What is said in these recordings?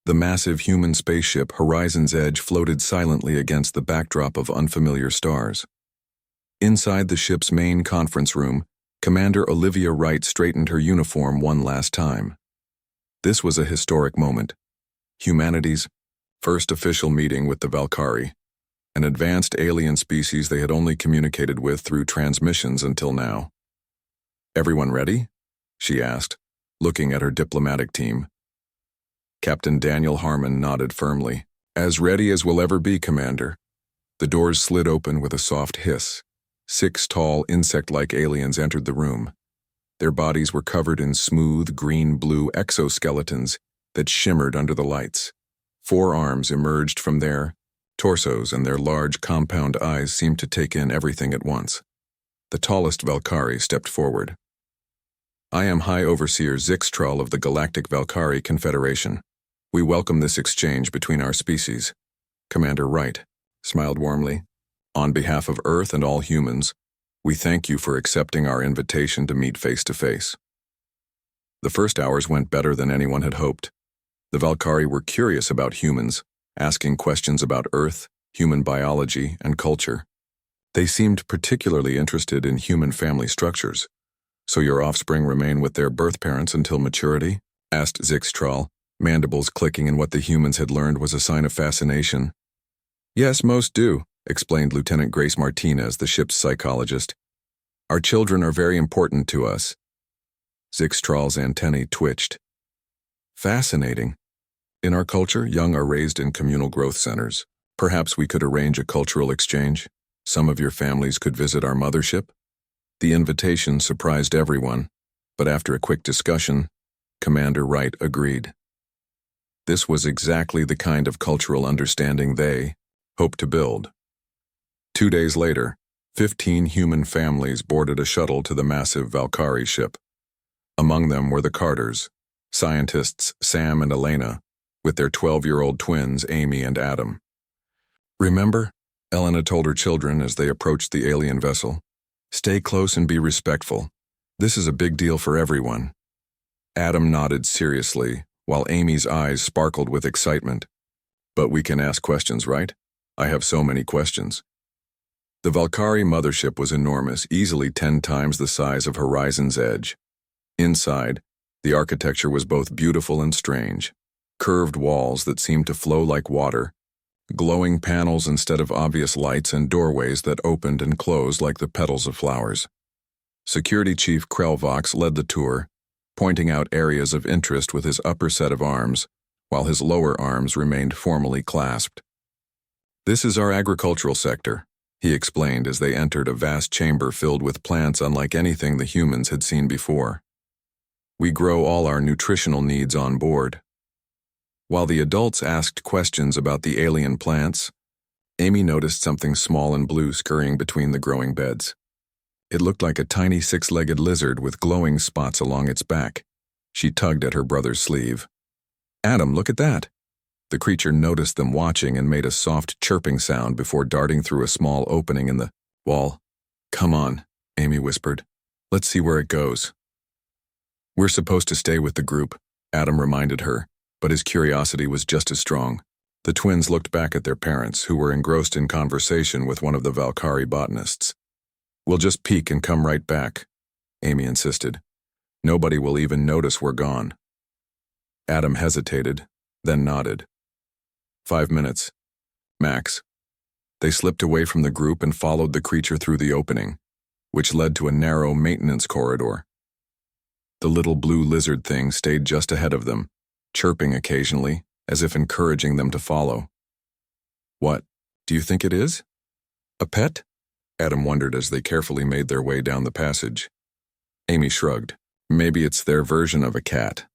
The massive human spaceship Horizon's Edge floated silently against the backdrop of unfamiliar stars. Inside the ship's main conference room, Commander Olivia Wright straightened her uniform one last time. This was a historic moment. Humanity's first official meeting with the Valkyrie, an advanced alien species they had only communicated with through transmissions until now. "Everyone ready?" she asked, looking at her diplomatic team. Captain Daniel Harmon nodded firmly. "As ready as we'll ever be, Commander." The doors slid open with a soft hiss. 6 tall, insect-like aliens entered the room. Their bodies were covered in smooth, green-blue exoskeletons that shimmered under the lights. 4 arms emerged from their torsos, and their large, compound eyes seemed to take in everything at once. The tallest Valkyrie stepped forward. "I am High Overseer Zixtral of the Galactic Valkyrie Confederation. We welcome this exchange between our species." Commander Wright smiled warmly. "On behalf of Earth and all humans, we thank you for accepting our invitation to meet face to face." The first hours went better than anyone had hoped. The Valkyrie were curious about humans, asking questions about Earth, human biology, and culture. They seemed particularly interested in human family structures. "So your offspring remain with their birth parents until maturity?" asked Zixtral, mandibles clicking in what the humans had learned was a sign of fascination. "Yes, most do," explained Lieutenant Grace Martinez, the ship's psychologist. "Our children are very important to us." Zixtral's antennae twitched. "Fascinating. In our culture, young are raised in communal growth centers. Perhaps we could arrange a cultural exchange. Some of your families could visit our mothership." The invitation surprised everyone, but after a quick discussion, Commander Wright agreed. This was exactly the kind of cultural understanding they hoped to build. 2 days later, 15 human families boarded a shuttle to the massive Valkyrie ship. Among them were the Carters, scientists Sam and Elena, with their 12-year-old twins Amy and Adam. "Remember," Elena told her children as they approached the alien vessel, "stay close and be respectful. This is a big deal for everyone." Adam nodded seriously, while Amy's eyes sparkled with excitement. "But we can ask questions, right? I have so many questions." The Valkyrie mothership was enormous, easily 10 times the size of Horizon's Edge. Inside, the architecture was both beautiful and strange. Curved walls that seemed to flow like water, glowing panels instead of obvious lights, and doorways that opened and closed like the petals of flowers. Security Chief Krelvox led the tour, pointing out areas of interest with his upper set of arms, while his lower arms remained formally clasped. "This is our agricultural sector," he explained as they entered a vast chamber filled with plants unlike anything the humans had seen before. "We grow all our nutritional needs on board." While the adults asked questions about the alien plants, Amy noticed something small and blue scurrying between the growing beds. It looked like a tiny 6-legged lizard with glowing spots along its back. She tugged at her brother's sleeve. "Adam, look at that." The creature noticed them watching and made a soft chirping sound before darting through a small opening in the wall. "Come on," Amy whispered. "Let's see where it goes." "We're supposed to stay with the group," Adam reminded her, but his curiosity was just as strong. The twins looked back at their parents, who were engrossed in conversation with one of the Valkyrie botanists. "We'll just peek and come right back," Amy insisted. "Nobody will even notice we're gone." Adam hesitated, then nodded. 5 minutes. Max. They slipped away from the group and followed the creature through the opening, which led to a narrow maintenance corridor. The little blue lizard thing stayed just ahead of them, chirping occasionally, as if encouraging them to follow. "What, do you think it is? A pet?" Adam wondered as they carefully made their way down the passage. Amy shrugged. "Maybe it's their version of a cat."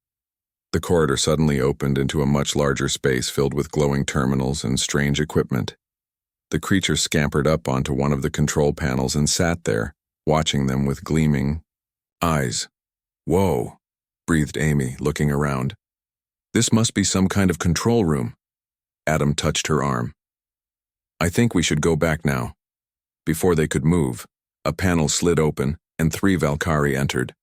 The corridor suddenly opened into a much larger space filled with glowing terminals and strange equipment. The creature scampered up onto one of the control panels and sat there, watching them with gleaming eyes. "Whoa," breathed Amy, looking around. "This must be some kind of control room." Adam touched her arm. "I think we should go back now." Before they could move, a panel slid open and 3 Valkyrie entered.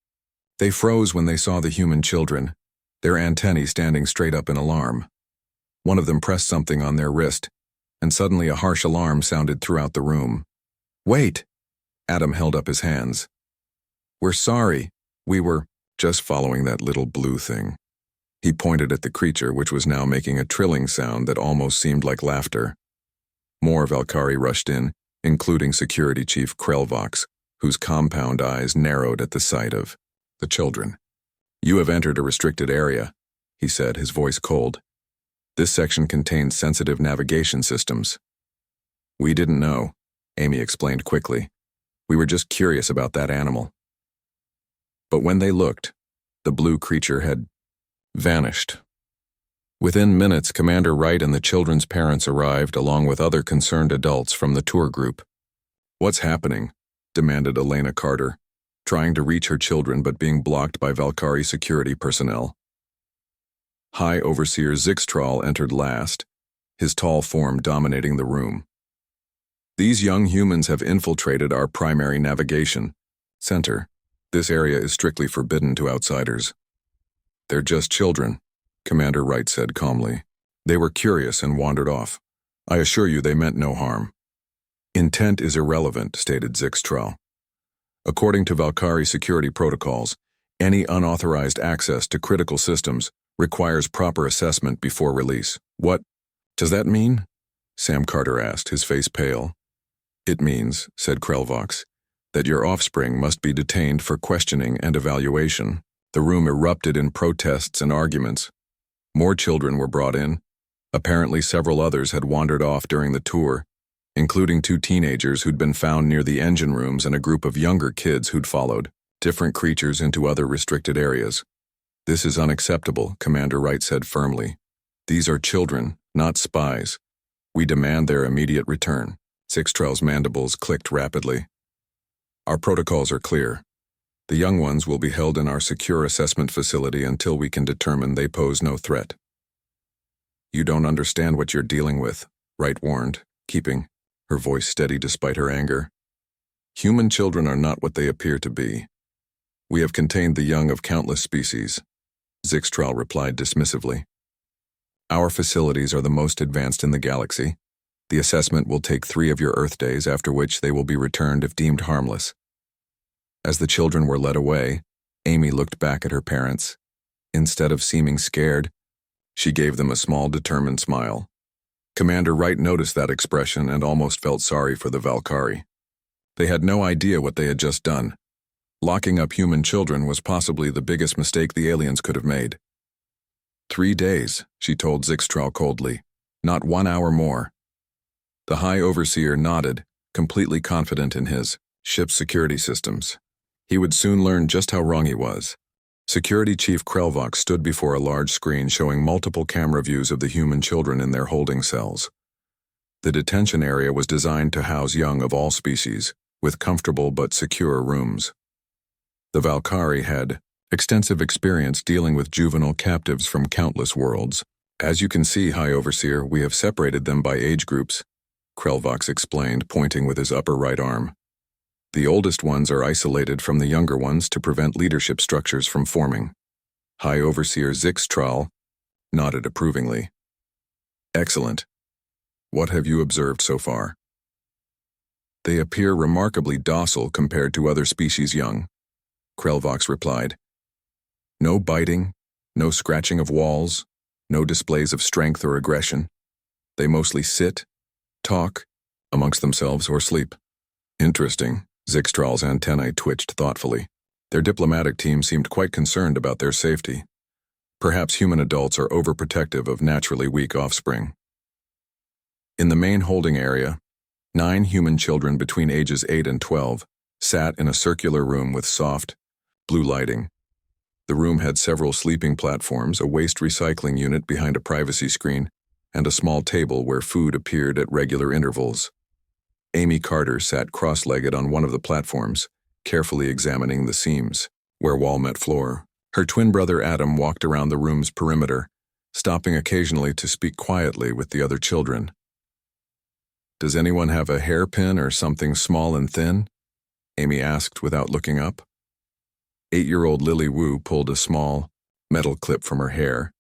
They froze when they saw the human children, their antennae standing straight up in alarm. One of them pressed something on their wrist, and suddenly a harsh alarm sounded throughout the room. "Wait!" Adam held up his hands. "We're sorry. We were just following that little blue thing." He pointed at the creature, which was now making a trilling sound that almost seemed like laughter. More Valkyrie rushed in, including Security Chief Krelvox, whose compound eyes narrowed at the sight of the children. "You have entered a restricted area," he said, his voice cold. "This section contains sensitive navigation systems." "We didn't know," Amy explained quickly. "We were just curious about that animal." But when they looked, the blue creature had vanished. Within minutes, Commander Wright and the children's parents arrived, along with other concerned adults from the tour group. "What's happening?" demanded Elena Carter, trying to reach her children but being blocked by Valkyrie security personnel. High Overseer Zixtral entered last, his tall form dominating the room. "These young humans have infiltrated our primary navigation center. This area is strictly forbidden to outsiders." "They're just children," Commander Wright said calmly. "They were curious and wandered off. I assure you they meant no harm." "Intent is irrelevant," stated Zixtral. "According to Valkyrie security protocols, any unauthorized access to critical systems requires proper assessment before release." "What does that mean?" Sam Carter asked, his face pale. "It means," said Krelvox, "that your offspring must be detained for questioning and evaluation." The room erupted in protests and arguments. More children were brought in. Apparently several others had wandered off during the tour, including 2 teenagers who'd been found near the engine rooms and a group of younger kids who'd followed different creatures into other restricted areas. "This is unacceptable," Commander Wright said firmly. "These are children, not spies. We demand their immediate return." Zixtral's mandibles clicked rapidly. "Our protocols are clear. The young ones will be held in our secure assessment facility until we can determine they pose no threat." "You don't understand what you're dealing with," Wright warned, keeping her voice steady despite her anger. "Human children are not what they appear to be. We have contained the young of countless species," Zixtral replied dismissively. "Our facilities are the most advanced in the galaxy. The assessment will take 3 of your Earth days, after which they will be returned if deemed harmless." As the children were led away, Amy looked back at her parents. Instead of seeming scared, she gave them a small, determined smile. Commander Wright noticed that expression and almost felt sorry for the Valkyrie. They had no idea what they had just done. Locking up human children was possibly the biggest mistake the aliens could have made. 3 days, she told Zixtral coldly. "Not 1 hour more." The High Overseer nodded, completely confident in his ship's security systems. He would soon learn just how wrong he was. Security Chief Krelvox stood before a large screen showing multiple camera views of the human children in their holding cells. The detention area was designed to house young of all species, with comfortable but secure rooms. The Valkyrie had extensive experience dealing with juvenile captives from countless worlds. "As you can see, High Overseer, we have separated them by age groups," Krelvox explained, pointing with his upper right arm. "The oldest ones are isolated from the younger ones to prevent leadership structures from forming." High Overseer Zixtral nodded approvingly. "Excellent. What have you observed so far?" "They appear remarkably docile compared to other species young," Krelvox replied. "No biting, no scratching of walls, no displays of strength or aggression. They mostly sit, talk, amongst themselves, or sleep." "Interesting." Zixtral's antennae twitched thoughtfully. Their diplomatic team seemed quite concerned about their safety. Perhaps human adults are overprotective of naturally weak offspring. In the main holding area, 9 human children between ages 8 and 12 sat in a circular room with soft, blue lighting. The room had several sleeping platforms, a waste recycling unit behind a privacy screen, and a small table where food appeared at regular intervals. Amy Carter sat cross-legged on one of the platforms, carefully examining the seams, where wall met floor. Her twin brother Adam walked around the room's perimeter, stopping occasionally to speak quietly with the other children. "Does anyone have a hairpin or something small and thin?" Amy asked without looking up. 8-year-old Lily Wu pulled a small, metal clip from her hair.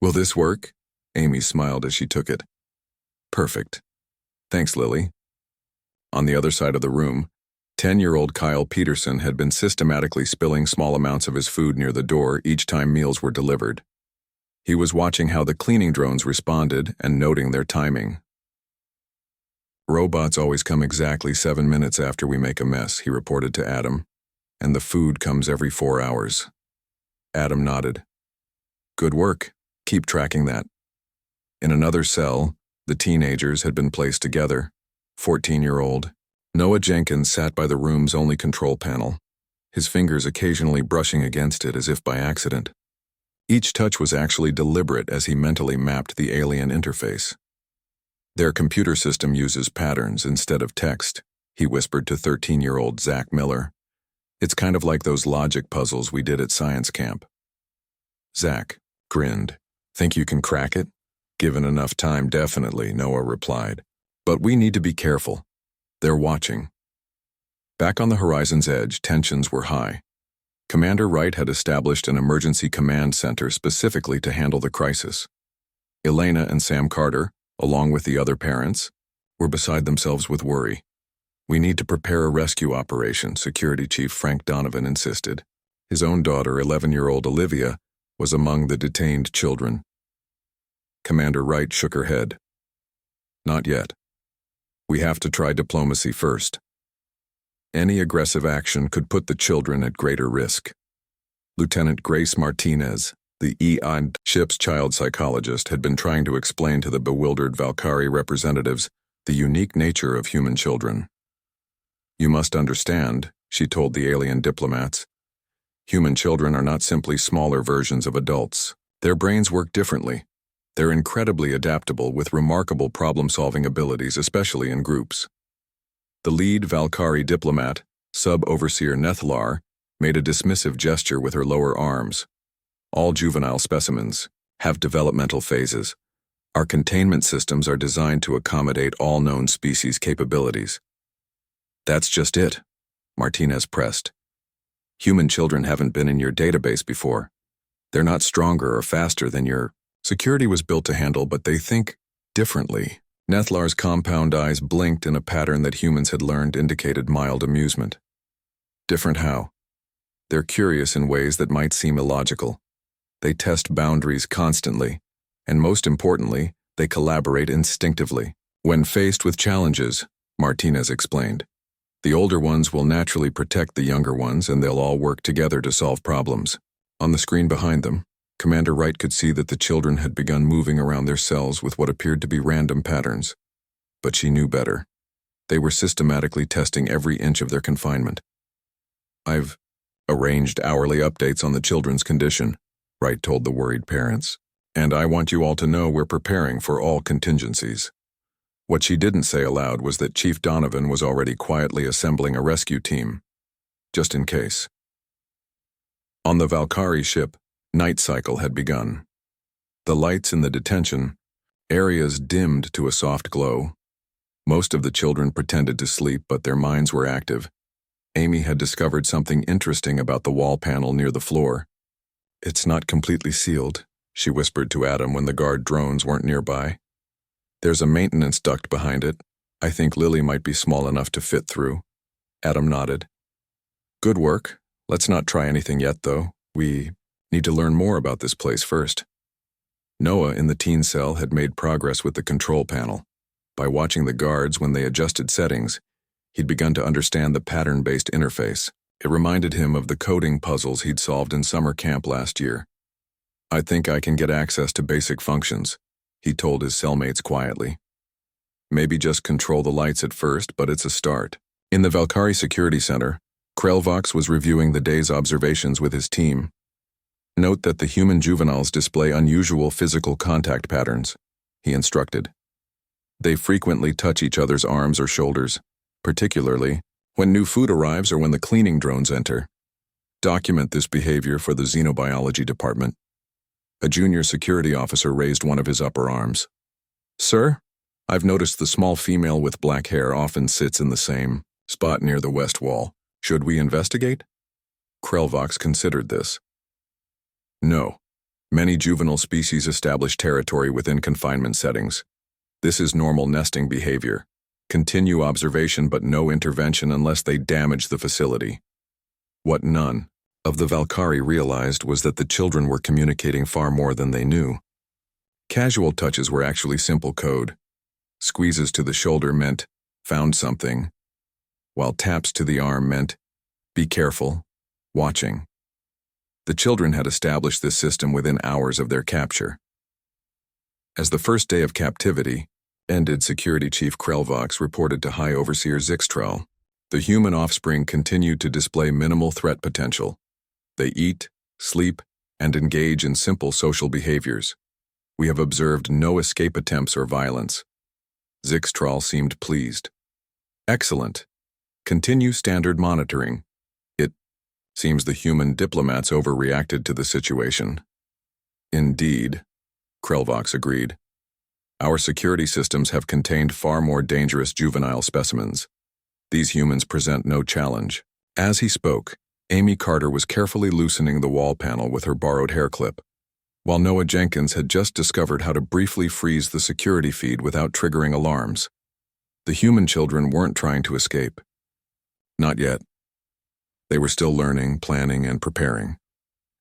"Will this work?" Amy smiled as she took it. Perfect. Thanks, Lily. On the other side of the room, 10-year-old Kyle Peterson had been systematically spilling small amounts of his food near the door each time meals were delivered. He was watching how the cleaning drones responded and noting their timing. Robots always come exactly 7 minutes after we make a mess, he reported to Adam, and the food comes every 4 hours. Adam nodded. Good work. Keep tracking that. In another cell, the teenagers had been placed together. 14-year-old Noah Jenkins sat by the room's only control panel, his fingers occasionally brushing against it as if by accident. Each touch was actually deliberate as he mentally mapped the alien interface. Their computer system uses patterns instead of text, he whispered to 13-year-old Zach Miller. It's kind of like those logic puzzles we did at science camp. Zach grinned. Think you can crack it? Given enough time, definitely, Noah replied. But we need to be careful. They're watching. Back on the horizon's edge, tensions were high. Commander Wright had established an emergency command center specifically to handle the crisis. Elena and Sam Carter, along with the other parents, were beside themselves with worry. We need to prepare a rescue operation, Security Chief Frank Donovan insisted. His own daughter, 11-year-old Olivia, was among the detained children. Commander Wright shook her head. Not yet. We have to try diplomacy first. Any aggressive action could put the children at greater risk. Lieutenant Grace Martinez, the EI ship's child psychologist, had been trying to explain to the bewildered Valkyrie representatives the unique nature of human children. You must understand, she told the alien diplomats, human children are not simply smaller versions of adults. Their brains work differently. They're incredibly adaptable with remarkable problem-solving abilities, especially in groups. The lead Valkyrie diplomat, Sub-Overseer Nethlar, made a dismissive gesture with her lower arms. All juvenile specimens have developmental phases. Our containment systems are designed to accommodate all known species capabilities. That's just it, Martinez pressed. Human children haven't been in your database before. They're not stronger or faster than your security was built to handle, but they think differently. Nethlar's compound eyes blinked in a pattern that humans had learned indicated mild amusement. Different how? They're curious in ways that might seem illogical. They test boundaries constantly, and most importantly, they collaborate instinctively. When faced with challenges, Martinez explained, the older ones will naturally protect the younger ones and they'll all work together to solve problems. On the screen behind them, Commander Wright could see that the children had begun moving around their cells with what appeared to be random patterns. But she knew better. They were systematically testing every inch of their confinement. I've arranged hourly updates on the children's condition, Wright told the worried parents. And I want you all to know we're preparing for all contingencies. What she didn't say aloud was that Chief Donovan was already quietly assembling a rescue team, just in case. On the Valkyrie ship, night cycle had begun. The lights in the detention areas dimmed to a soft glow. Most of the children pretended to sleep, but their minds were active. Amy had discovered something interesting about the wall panel near the floor. It's not completely sealed, she whispered to Adam when the guard drones weren't nearby. There's a maintenance duct behind it. I think Lily might be small enough to fit through. Adam nodded. Good work. Let's not try anything yet, though. We need to learn more about this place first. Noah in the teen cell had made progress with the control panel. By watching the guards when they adjusted settings, he'd begun to understand the pattern-based interface. It reminded him of the coding puzzles he'd solved in summer camp last year. I think I can get access to basic functions, he told his cellmates quietly. Maybe just control the lights at first, but it's a start. In the Valkyrie Security Center, Krelvox was reviewing the day's observations with his team. Note that the human juveniles display unusual physical contact patterns, he instructed. They frequently touch each other's arms or shoulders, particularly when new food arrives or when the cleaning drones enter. Document this behavior for the xenobiology department. A junior security officer raised one of his upper arms. Sir, I've noticed the small female with black hair often sits in the same spot near the west wall. Should we investigate? Krelvox considered this. No. Many juvenile species establish territory within confinement settings. This is normal nesting behavior. Continue observation but no intervention unless they damage the facility. What none of the Valkyrie realized was that the children were communicating far more than they knew. Casual touches were actually simple code. Squeezes to the shoulder meant, found something, while taps to the arm meant, be careful, watching. The children had established this system within hours of their capture. As the first day of captivity ended, Security Chief Krelvox reported to High Overseer Zixtral. The human offspring continued to display minimal threat potential. They eat, sleep, and engage in simple social behaviors. We have observed no escape attempts or violence. Zixtral seemed pleased. Excellent. Continue standard monitoring. It seems the human diplomats overreacted to the situation. Indeed, Krelvox agreed. Our security systems have contained far more dangerous juvenile specimens. These humans present no challenge. As he spoke, Amy Carter was carefully loosening the wall panel with her borrowed hair clip, while Noah Jenkins had just discovered how to briefly freeze the security feed without triggering alarms. The human children weren't trying to escape. Not yet. They were still learning, planning, and preparing.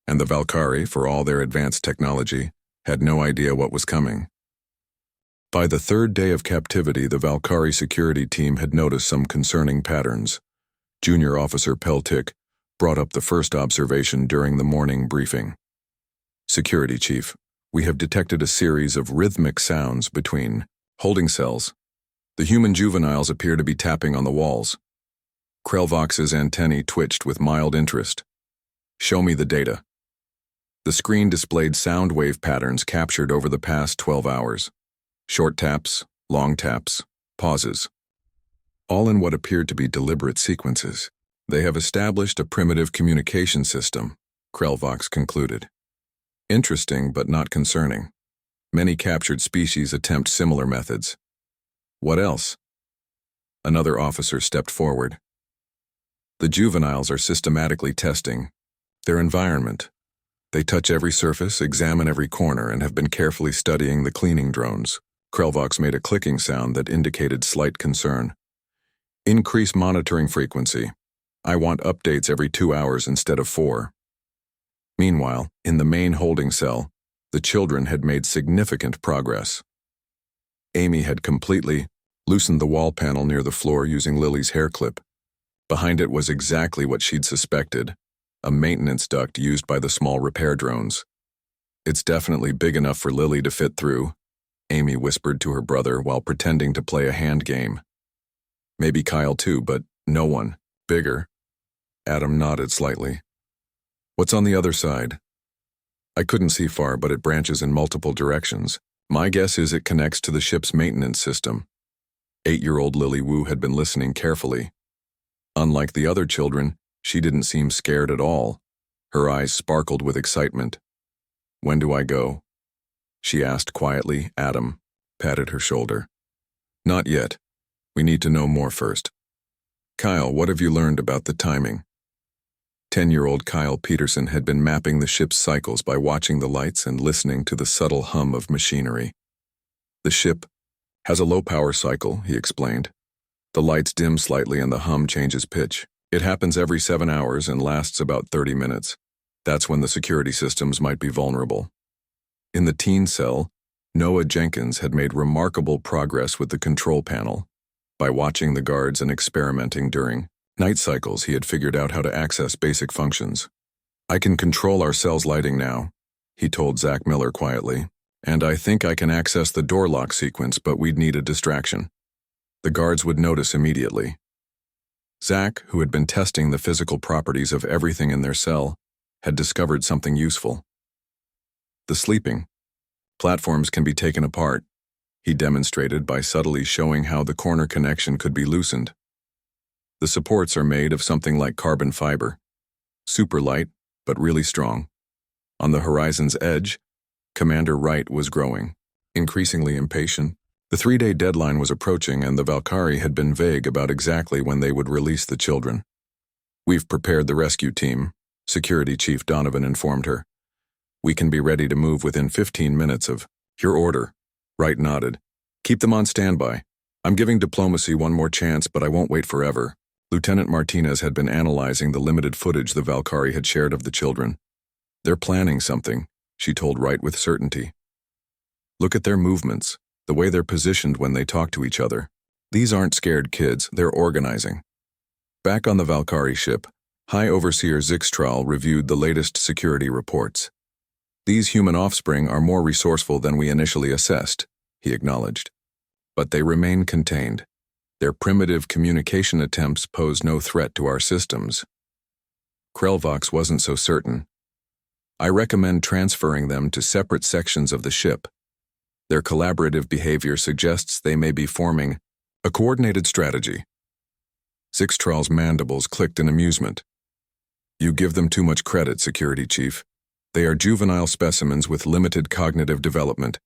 And the Valkyrie, for all their advanced technology, had no idea what was coming. By the third day of captivity, the Valkyrie security team had noticed some concerning patterns. Junior Officer Peltic brought up the first observation during the morning briefing. Security Chief, we have detected a series of rhythmic sounds between holding cells. The human juveniles appear to be tapping on the walls. Krelvox's antennae twitched with mild interest. Show me the data. The screen displayed sound wave patterns captured over the past 12 hours. Short taps, long taps, pauses. All in what appeared to be deliberate sequences. They have established a primitive communication system, Krelvox concluded. Interesting but not concerning. Many captured species attempt similar methods. What else? Another officer stepped forward. The juveniles are systematically testing their environment. They touch every surface, examine every corner, and have been carefully studying the cleaning drones. Krelvox made a clicking sound that indicated slight concern. Increase monitoring frequency. I want updates every 2 hours instead of 4. Meanwhile, in the main holding cell, the children had made significant progress. Amy had completely loosened the wall panel near the floor using Lily's hair clip. Behind it was exactly what she'd suspected, a maintenance duct used by the small repair drones. It's definitely big enough for Lily to fit through, Amy whispered to her brother while pretending to play a hand game. Maybe Kyle too, but no one. Bigger. Adam nodded slightly. What's on the other side? I couldn't see far, but it branches in multiple directions. My guess is it connects to the ship's maintenance system. 8-year-old Lily Wu had been listening carefully. Unlike the other children, she didn't seem scared at all. Her eyes sparkled with excitement. When do I go? She asked quietly. Adam patted her shoulder. Not yet. We need to know more first. Kyle, what have you learned about the timing? 10-year-old Kyle Peterson had been mapping the ship's cycles by watching the lights and listening to the subtle hum of machinery. The ship has a low-power cycle, he explained. The lights dim slightly and the hum changes pitch. It happens every 7 hours and lasts about 30 minutes. That's when the security systems might be vulnerable. In the teen cell, Noah Jenkins had made remarkable progress with the control panel. By watching the guards and experimenting during night cycles, he had figured out how to access basic functions. I can control our cell's lighting now, he told Zach Miller quietly, and I think I can access the door lock sequence, but we'd need a distraction. The guards would notice immediately. Zach, who had been testing the physical properties of everything in their cell, had discovered something useful. The sleeping platforms can be taken apart, he demonstrated by subtly showing how the corner connection could be loosened. The supports are made of something like carbon fiber. Super light, but really strong. On the horizon's edge, Commander Wright was growing, increasingly impatient. The 3-day deadline was approaching and the Valkyrie had been vague about exactly when they would release the children. We've prepared the rescue team, Security Chief Donovan informed her. We can be ready to move within 15 minutes of your order. Wright nodded. Keep them on standby. I'm giving diplomacy one more chance, but I won't wait forever. Lieutenant Martinez had been analyzing the limited footage the Valkyrie had shared of the children. They're planning something, she told Wright with certainty. Look at their movements, the way they're positioned when they talk to each other. These aren't scared kids, they're organizing. Back on the Valkyrie ship, High Overseer Zixtral reviewed the latest security reports. These human offspring are more resourceful than we initially assessed, he acknowledged. But they remain contained. Their primitive communication attempts pose no threat to our systems. Krelvox wasn't so certain. I recommend transferring them to separate sections of the ship. Their collaborative behavior suggests they may be forming a coordinated strategy. Zixtral's mandibles clicked in amusement. You give them too much credit, Security Chief. They are juvenile specimens with limited cognitive development.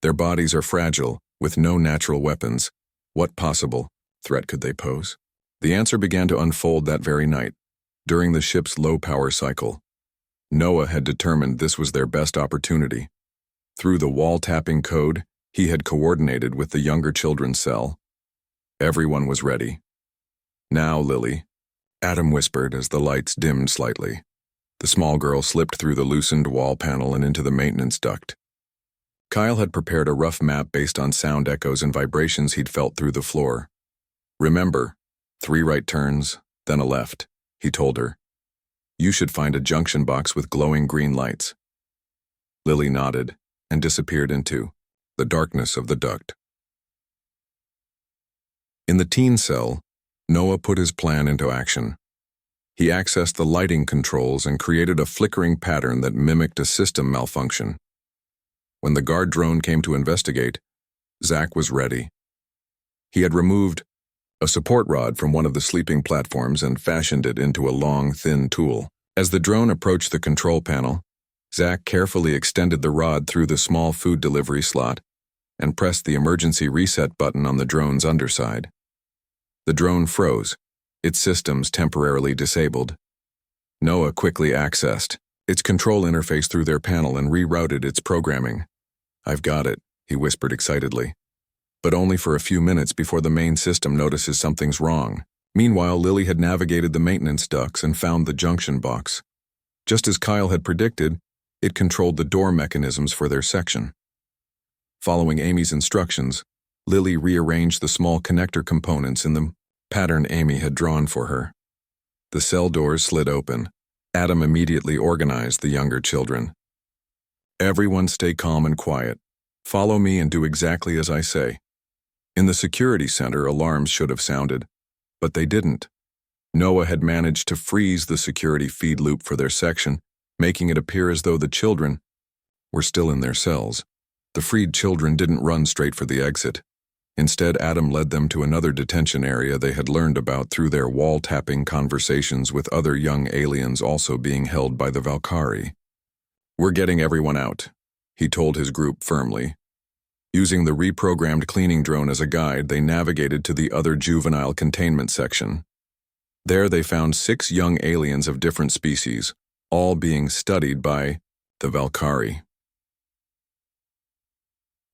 Their bodies are fragile, with no natural weapons. What possible threat could they pose? The answer began to unfold that very night, during the ship's low-power cycle. Noah had determined this was their best opportunity. Through the wall-tapping code, he had coordinated with the younger children's cell. Everyone was ready. Now, Lily, Adam whispered as the lights dimmed slightly. The small girl slipped through the loosened wall panel and into the maintenance duct. Kyle had prepared a rough map based on sound echoes and vibrations he'd felt through the floor. Remember, 3 right turns, then a left, he told her. You should find a junction box with glowing green lights. Lily nodded and disappeared into the darkness of the duct. In the teen cell, Noah put his plan into action. He accessed the lighting controls and created a flickering pattern that mimicked a system malfunction. When the guard drone came to investigate, Zach was ready. He had removed a support rod from one of the sleeping platforms and fashioned it into a long, thin tool. As the drone approached the control panel, Zach carefully extended the rod through the small food delivery slot and pressed the emergency reset button on the drone's underside. The drone froze, its systems temporarily disabled. Noah quickly accessed its control interface through their panel and rerouted its programming. I've got it, he whispered excitedly. But only for a few minutes before the main system notices something's wrong. Meanwhile, Lily had navigated the maintenance ducts and found the junction box. Just as Kyle had predicted, it controlled the door mechanisms for their section. Following Amy's instructions, Lily rearranged the small connector components in the pattern Amy had drawn for her. The cell doors slid open. Adam immediately organized the younger children. Everyone stay calm and quiet. Follow me and do exactly as I say. In the security center, alarms should have sounded, but they didn't. Noah had managed to freeze the security feed loop for their section, making it appear as though the children were still in their cells. The freed children didn't run straight for the exit. Instead, Adam led them to another detention area they had learned about through their wall-tapping conversations with other young aliens also being held by the Valkyrie. We're getting everyone out, he told his group firmly. Using the reprogrammed cleaning drone as a guide, they navigated to the other juvenile containment section. There they found 6 young aliens of different species, all being studied by the Valkyrie.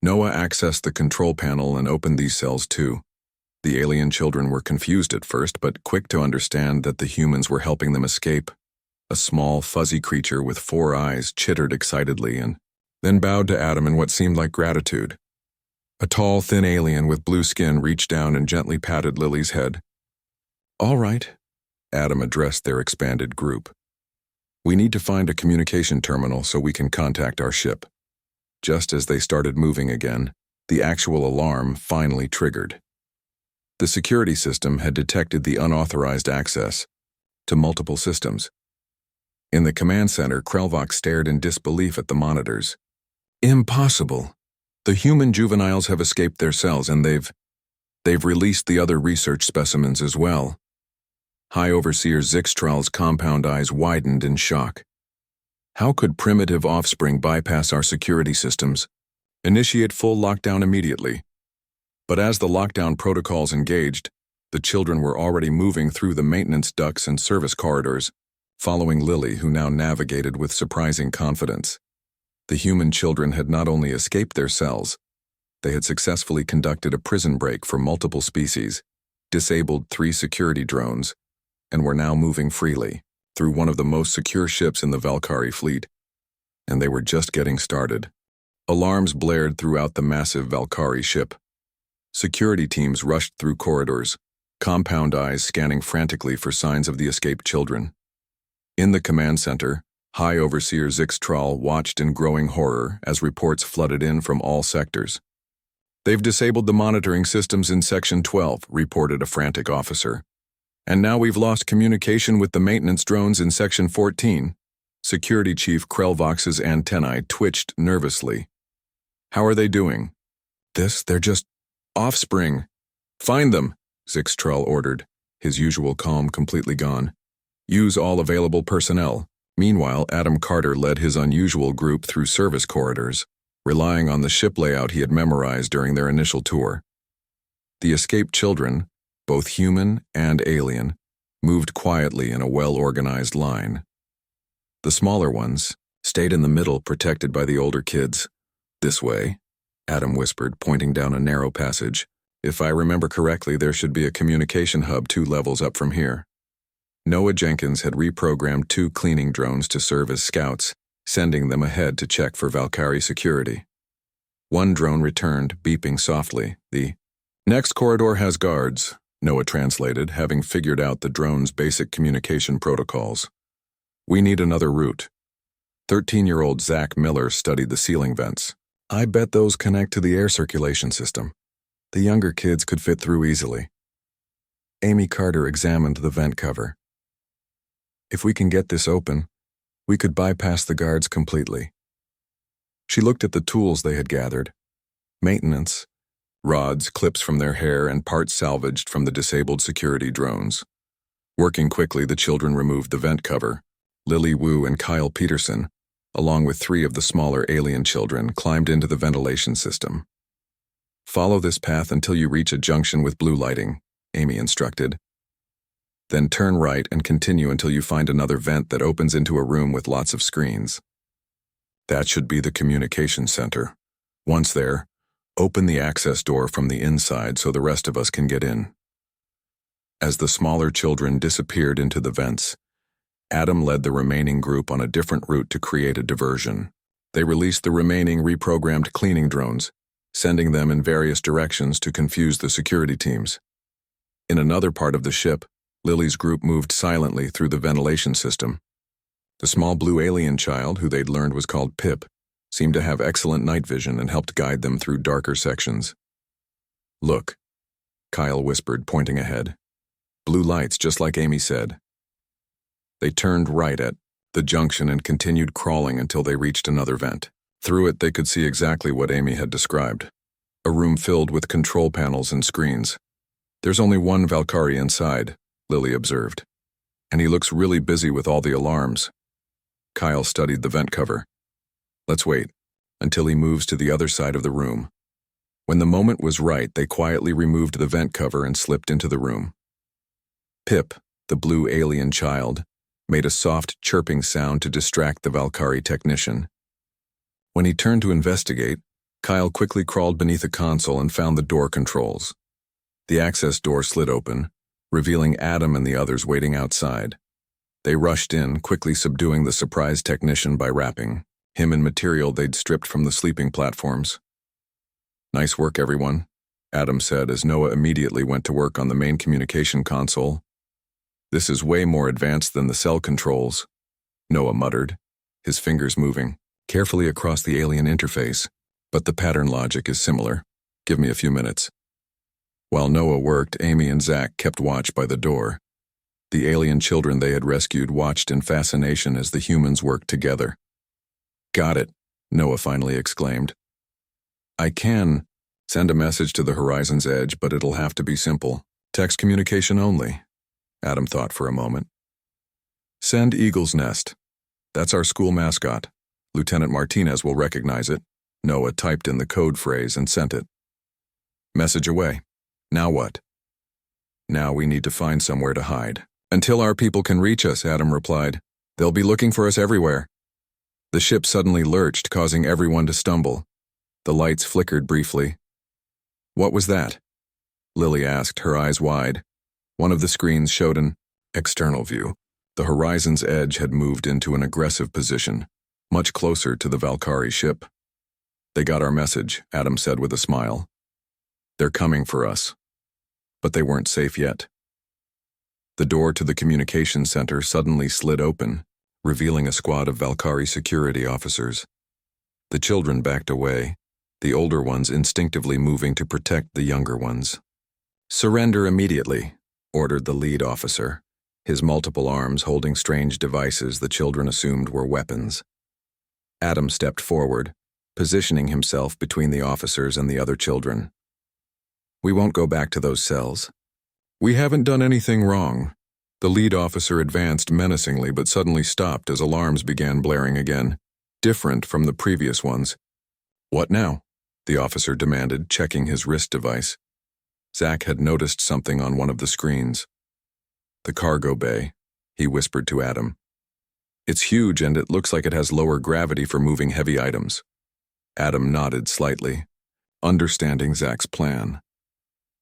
Noah accessed the control panel and opened these cells too. The alien children were confused at first, but quick to understand that the humans were helping them escape. A small, fuzzy creature with 4 eyes chittered excitedly and then bowed to Adam in what seemed like gratitude. A tall, thin alien with blue skin reached down and gently patted Lily's head. All right, Adam addressed their expanded group. We need to find a communication terminal so we can contact our ship. Just as they started moving again, the actual alarm finally triggered. The security system had detected the unauthorized access to multiple systems. In the command center, Krelvox stared in disbelief at the monitors. Impossible. The human juveniles have escaped their cells and they've released the other research specimens as well. High Overseer Zixtral's compound eyes widened in shock. How could primitive offspring bypass our security systems? Initiate full lockdown immediately. But as the lockdown protocols engaged, the children were already moving through the maintenance ducts and service corridors, following Lily, who now navigated with surprising confidence. The human children had not only escaped their cells, they had successfully conducted a prison break for multiple species, disabled 3 security drones, and were now moving freely through one of the most secure ships in the Valkyrie fleet. And they were just getting started. Alarms blared throughout the massive Valkyrie ship. Security teams rushed through corridors, compound eyes scanning frantically for signs of the escaped children. In the command center, High Overseer Zixtral watched in growing horror as reports flooded in from all sectors. "They've disabled the monitoring systems in Section 12, reported a frantic officer. "And now we've lost communication with the maintenance drones in Section 14. Security Chief Krelvox's antennae twitched nervously. "How are they doing?" They're just offspring." "Find them," Zixtral ordered, his usual calm completely gone. "Use all available personnel." Meanwhile, Adam Carter led his unusual group through service corridors, relying on the ship layout he had memorized during their initial tour. The escaped children, both human and alien, moved quietly in a well-organized line. The smaller ones stayed in the middle, protected by the older kids. "This way," Adam whispered, pointing down a narrow passage. "If I remember correctly, there should be a communication hub 2 levels up from here." Noah Jenkins had reprogrammed 2 cleaning drones to serve as scouts, sending them ahead to check for Valkyrie security. One drone returned, beeping softly. "The next corridor has guards," Noah translated, having figured out the drone's basic communication protocols. "We need another route." 13-year-old Zach Miller studied the ceiling vents. "I bet those connect to the air circulation system. The younger kids could fit through easily." Amy Carter examined the vent cover. "If we can get this open, we could bypass the guards completely." She looked at the tools they had gathered. Maintenance, rods, clips from their hair, and parts salvaged from the disabled security drones. Working quickly, the children removed the vent cover. Lily Wu and Kyle Peterson, along with 3 of the smaller alien children, climbed into the ventilation system. "Follow this path until you reach a junction with blue lighting," Amy instructed. "Then turn right and continue until you find another vent that opens into a room with lots of screens. That should be the communication center. Once there, open the access door from the inside so the rest of us can get in." As the smaller children disappeared into the vents, Adam led the remaining group on a different route to create a diversion. They released the remaining reprogrammed cleaning drones, sending them in various directions to confuse the security teams. In another part of the ship, Lily's group moved silently through the ventilation system. The small blue alien child, who they'd learned was called Pip, seemed to have excellent night vision and helped guide them through darker sections. "Look," Kyle whispered, pointing ahead. "Blue lights, just like Amy said." They turned right at the junction and continued crawling until they reached another vent. Through it, they could see exactly what Amy had described. A room filled with control panels and screens. "There's only one Valkyrie inside," Lily observed. "And he looks really busy with all the alarms." Kyle studied the vent cover. "Let's wait until he moves to the other side of the room." When the moment was right, they quietly removed the vent cover and slipped into the room. Pip, the blue alien child, made a soft chirping sound to distract the Valkyrie technician. When he turned to investigate, Kyle quickly crawled beneath a console and found the door controls. The access door slid open, revealing Adam and the others waiting outside. They rushed in, quickly subduing the surprised technician by wrapping him in material they'd stripped from the sleeping platforms. "Nice work, everyone," Adam said as Noah immediately went to work on the main communication console. "This is way more advanced than the cell controls," Noah muttered, his fingers moving carefully across the alien interface, "but the pattern logic is similar. Give me a few minutes." While Noah worked, Amy and Zach kept watch by the door. The alien children they had rescued watched in fascination as the humans worked together. "Got it," Noah finally exclaimed. "I can send a message to the horizon's edge, but it'll have to be simple. Text communication only." Adam thought for a moment. "Send Eagle's Nest. That's our school mascot. Lieutenant Martinez will recognize it." Noah typed in the code phrase and sent it. "Message away. Now what?" "Now we need to find somewhere to hide." "Until our people can reach us," Adam replied. "They'll be looking for us everywhere." The ship suddenly lurched, causing everyone to stumble. The lights flickered briefly. "What was that?" Lily asked, her eyes wide. One of the screens showed an external view. The horizon's edge had moved into an aggressive position, much closer to the Valkyrie ship. "They got our message," Adam said with a smile. "They're coming for us." But they weren't safe yet. The door to the communications center suddenly slid open, revealing a squad of Valkyrie security officers. The children backed away, the older ones instinctively moving to protect the younger ones. "Surrender immediately," ordered the lead officer, his multiple arms holding strange devices the children assumed were weapons. Adam stepped forward, positioning himself between the officers and the other children. "We won't go back to those cells." "We haven't done anything wrong." The lead officer advanced menacingly but suddenly stopped as alarms began blaring again, different from the previous ones. "What now?" the officer demanded, checking his wrist device. Zach had noticed something on one of the screens. "The cargo bay," he whispered to Adam. "It's huge and it looks like it has lower gravity for moving heavy items." Adam nodded slightly, understanding Zach's plan.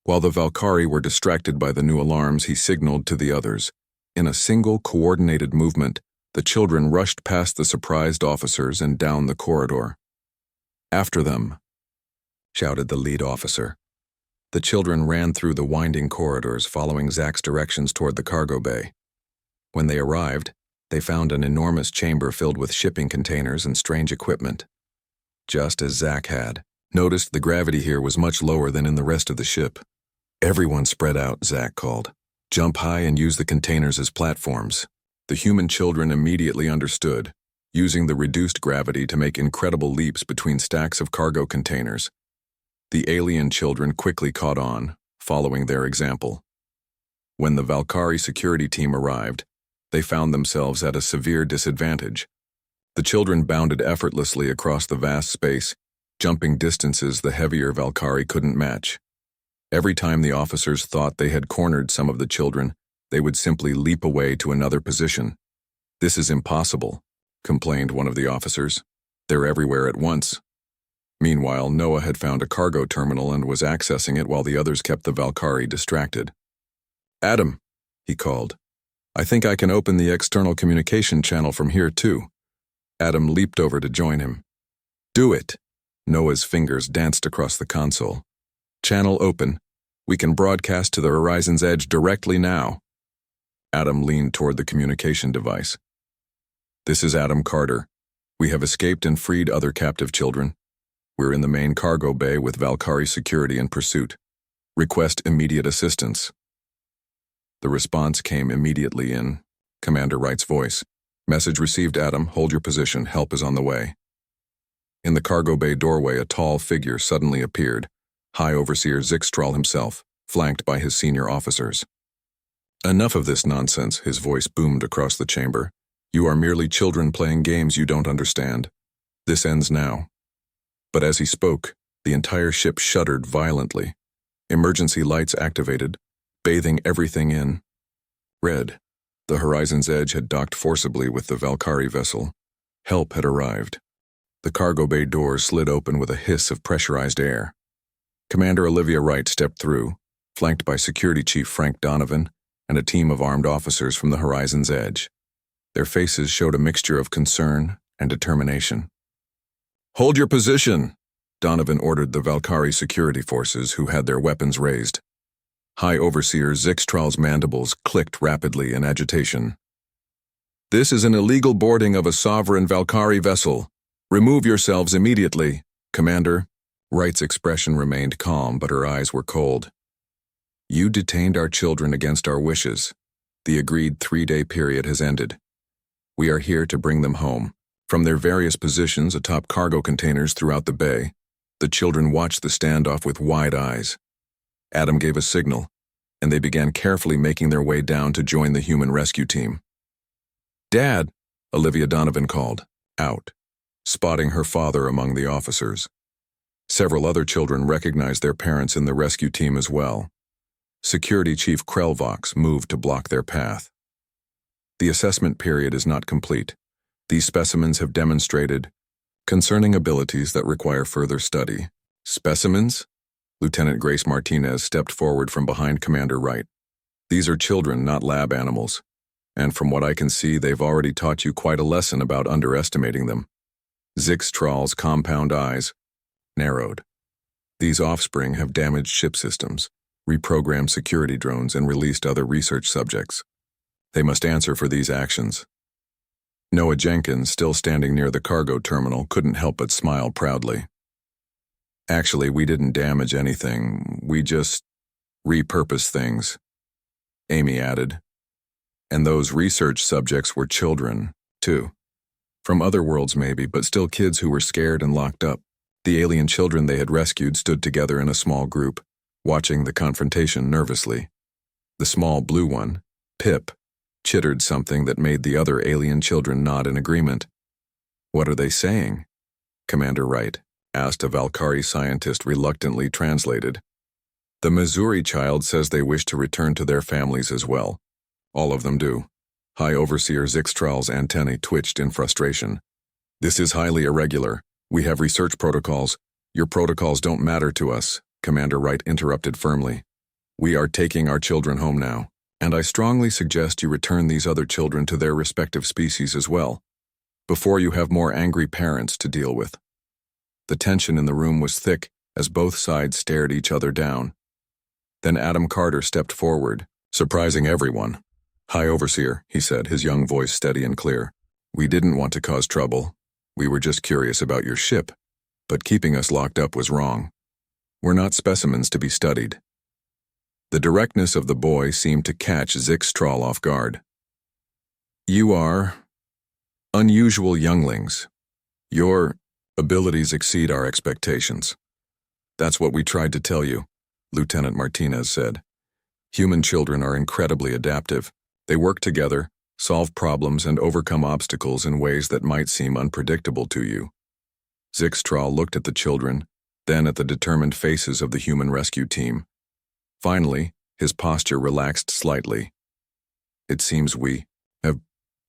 While the Valkyrie were distracted by the new alarms, he signaled to the others. In a single coordinated movement, the children rushed past the surprised officers and down the corridor. "After them," shouted the lead officer. The children ran through the winding corridors, following Zach's directions toward the cargo bay. When they arrived, they found an enormous chamber filled with shipping containers and strange equipment. Just as Zach had noticed, the gravity here was much lower than in the rest of the ship. "Everyone spread out," Zach called. "Jump high and use the containers as platforms." The human children immediately understood, using the reduced gravity to make incredible leaps between stacks of cargo containers. The alien children quickly caught on, following their example. When the Valkyrie security team arrived, they found themselves at a severe disadvantage. The children bounded effortlessly across the vast space, jumping distances the heavier Valkyrie couldn't match. Every time the officers thought they had cornered some of the children, they would simply leap away to another position. "This is impossible," complained one of the officers. "They're everywhere at once." Meanwhile, Noah had found a cargo terminal and was accessing it while the others kept the Valkyrie distracted. "Adam," he called. "I think I can open the external communication channel from here too." Adam leaped over to join him. "Do it." Noah's fingers danced across the console. "Channel open. We can broadcast to the horizon's edge directly now." Adam leaned toward the communication device. "This is Adam Carter. We have escaped and freed other captive children. We're in the main cargo bay with Valkyrie security in pursuit. Request immediate assistance." The response came immediately in Commander Wright's voice. "Message received, Adam. Hold your position. Help is on the way." In the cargo bay doorway, a tall figure suddenly appeared, High Overseer Zixtral himself, flanked by his senior officers. "Enough of this nonsense," his voice boomed across the chamber. "You are merely children playing games you don't understand. This ends now." But as he spoke, the entire ship shuddered violently. Emergency lights activated, bathing everything in red. The horizon's edge had docked forcibly with the Valkyrie vessel. Help had arrived. The cargo bay doors slid open with a hiss of pressurized air. Commander Olivia Wright stepped through, flanked by Security Chief Frank Donovan and a team of armed officers from the horizon's edge. Their faces showed a mixture of concern and determination. "Hold your position," Donovan ordered the Valkyrie security forces, who had their weapons raised. High Overseer Zixtral's mandibles clicked rapidly in agitation. "This is an illegal boarding of a sovereign Valkyrie vessel. Remove yourselves immediately, Commander." Wright's expression remained calm, but her eyes were cold. "You detained our children against our wishes. The agreed 3-day period has ended. We are here to bring them home." From their various positions atop cargo containers throughout the bay, the children watched the standoff with wide eyes. Adam gave a signal, and they began carefully making their way down to join the human rescue team. "Dad," Olivia Donovan called, out, spotting her father among the officers. Several other children recognized their parents in the rescue team as well. Security Chief Krelvox moved to block their path. "The assessment period is not complete. These specimens have demonstrated concerning abilities that require further study. Specimens? Lieutenant Grace Martinez stepped forward from behind Commander Wright. These are children, not lab animals. And from what I can see, they've already taught you quite a lesson about underestimating them. Zixtral's compound eyes narrowed. These offspring have damaged ship systems, reprogrammed security drones, and released other research subjects. They must answer for these actions. Noah Jenkins, still standing near the cargo terminal, couldn't help but smile proudly. Actually, we didn't damage anything. We just repurposed things, Amy added. And those research subjects were children, too. From other worlds maybe, but still kids who were scared and locked up. The alien children they had rescued stood together in a small group, watching the confrontation nervously. The small blue one, Pip, chittered something that made the other alien children nod in agreement. "What are they saying?" Commander Wright asked a Valkyrie scientist, reluctantly translated. "The Missouri child says they wish to return to their families as well. All of them do." High Overseer Zixtral's antennae twitched in frustration. "This is highly irregular. We have research protocols. Your protocols don't matter to us," Commander Wright interrupted firmly. "We are taking our children home now, and I strongly suggest you return these other children to their respective species as well, before you have more angry parents to deal with." The tension in the room was thick as both sides stared each other down. Then Adam Carter stepped forward, surprising everyone. "High Overseer," he said, his young voice steady and clear. "We didn't want to cause trouble. We were just curious about your ship, but keeping us locked up was wrong. We're not specimens to be studied." The directness of the boy seemed to catch Zixtral off guard. "You are unusual younglings. Your abilities exceed our expectations. That's what we tried to tell you," Lieutenant Martinez said. "Human children are incredibly adaptive. They work together, solve problems, and overcome obstacles in ways that might seem unpredictable to you." Zixtral looked at the children, then at the determined faces of the human rescue team. Finally, his posture relaxed slightly. "It seems we have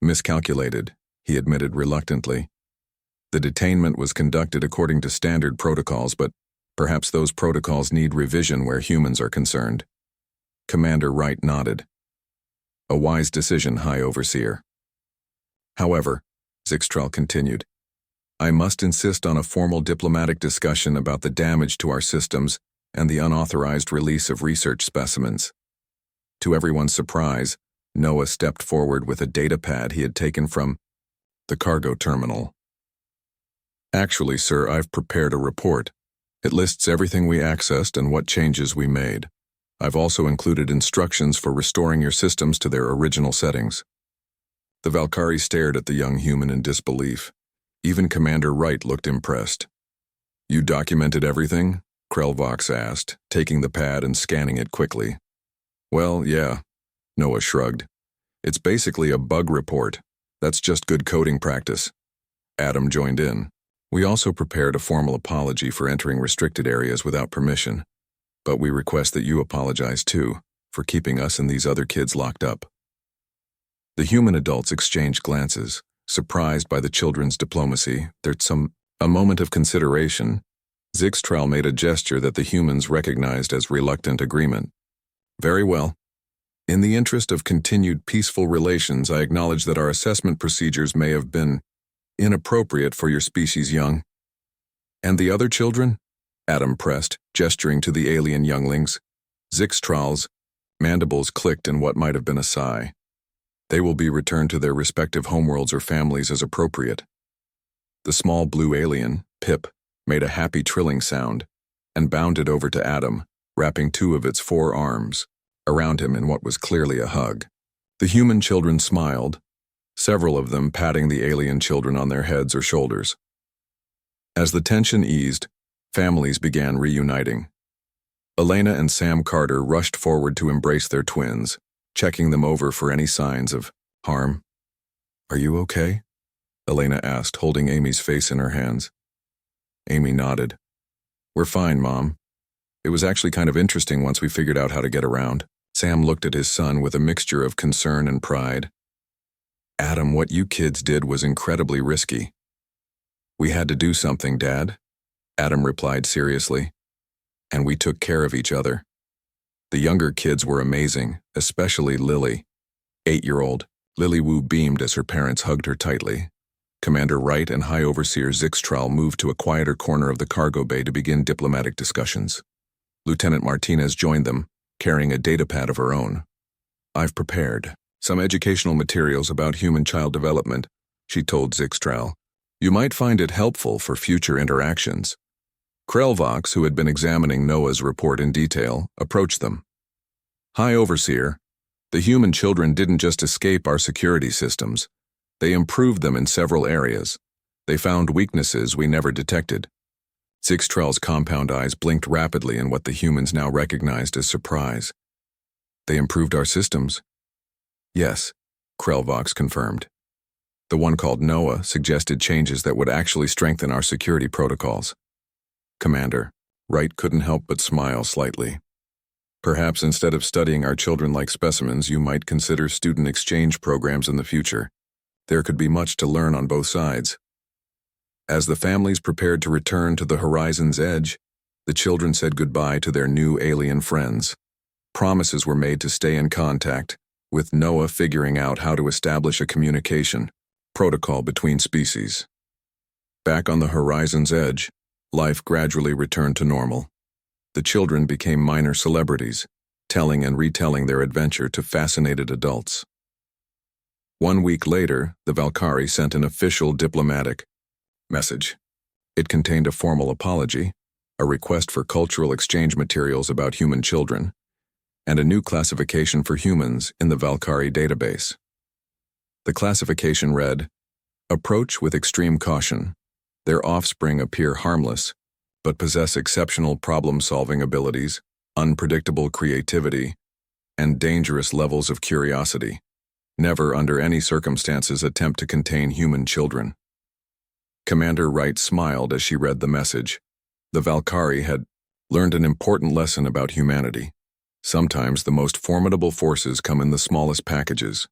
miscalculated," he admitted reluctantly. "The detainment was conducted according to standard protocols, but perhaps those protocols need revision where humans are concerned." Commander Wright nodded. "A wise decision, High Overseer." "However," Zixtral continued, "I must insist on a formal diplomatic discussion about the damage to our systems and the unauthorized release of research specimens." To everyone's surprise, Noah stepped forward with a data pad he had taken from the cargo terminal. "Actually, sir, I've prepared a report. It lists everything we accessed and what changes we made. I've also included instructions for restoring your systems to their original settings." The Valkyrie stared at the young human in disbelief. Even Commander Wright looked impressed. "You documented everything?" Krelvox asked, taking the pad and scanning it quickly. "Well, yeah," Noah shrugged. "It's basically a bug report. That's just good coding practice." Adam joined in. "We also prepared a formal apology for entering restricted areas without permission. But we request that you apologize too, for keeping us and these other kids locked up." The human adults exchanged glances, surprised by the children's diplomacy. There's a moment of consideration. Zixtral made a gesture that the humans recognized as reluctant agreement. "Very well. In the interest of continued peaceful relations, I acknowledge that our assessment procedures may have been inappropriate for your species young." "And the other children?" Adam pressed, gesturing to the alien younglings. Zixtral's mandibles clicked in what might have been a sigh. "They will be returned to their respective homeworlds or families as appropriate." The small blue alien, Pip, made a happy trilling sound and bounded over to Adam, wrapping two of its 4 arms around him in what was clearly a hug. The human children smiled, several of them patting the alien children on their heads or shoulders. As the tension eased, families began reuniting. Elena and Sam Carter rushed forward to embrace their twins, checking them over for any signs of harm. "Are you okay?" Elena asked, holding Amy's face in her hands. Amy nodded. "We're fine, Mom. It was actually kind of interesting once we figured out how to get around." Sam looked at his son with a mixture of concern and pride. Adam, what you kids did was incredibly risky. We had to do something, Dad, Adam replied seriously. And we took care of each other. The younger kids were amazing, especially Lily. 8-year-old, Lily Wu beamed as her parents hugged her tightly. Commander Wright and High Overseer Zixtral moved to a quieter corner of the cargo bay to begin diplomatic discussions. Lieutenant Martinez joined them, carrying a datapad of her own. I've prepared some educational materials about human child development, she told Zixtral. You might find it helpful for future interactions. Krelvox, who had been examining Noah's report in detail, approached them. High Overseer, the human children didn't just escape our security systems. They improved them in several areas. They found weaknesses we never detected. Zixtral's compound eyes blinked rapidly in what the humans now recognized as surprise. They improved our systems? Yes, Krelvox confirmed. The one called Noah suggested changes that would actually strengthen our security protocols. Commander, Wright couldn't help but smile slightly. Perhaps instead of studying our children like specimens, you might consider student exchange programs in the future. There could be much to learn on both sides. As the families prepared to return to the horizon's edge, the children said goodbye to their new alien friends. Promises were made to stay in contact, with Noah figuring out how to establish a communication protocol between species. Back on the horizon's edge, life gradually returned to normal. The children became minor celebrities, telling and retelling their adventure to fascinated adults. 1 week later, the Valkyrie sent an official diplomatic message. It contained a formal apology, a request for cultural exchange materials about human children, and a new classification for humans in the Valkyrie database. The classification read, approach with extreme caution. Their offspring appear harmless, but possess exceptional problem-solving abilities, unpredictable creativity, and dangerous levels of curiosity. Never under any circumstances attempt to contain human children. Commander Wright smiled as she read the message. The Valkyrie had learned an important lesson about humanity. Sometimes the most formidable forces come in the smallest packages.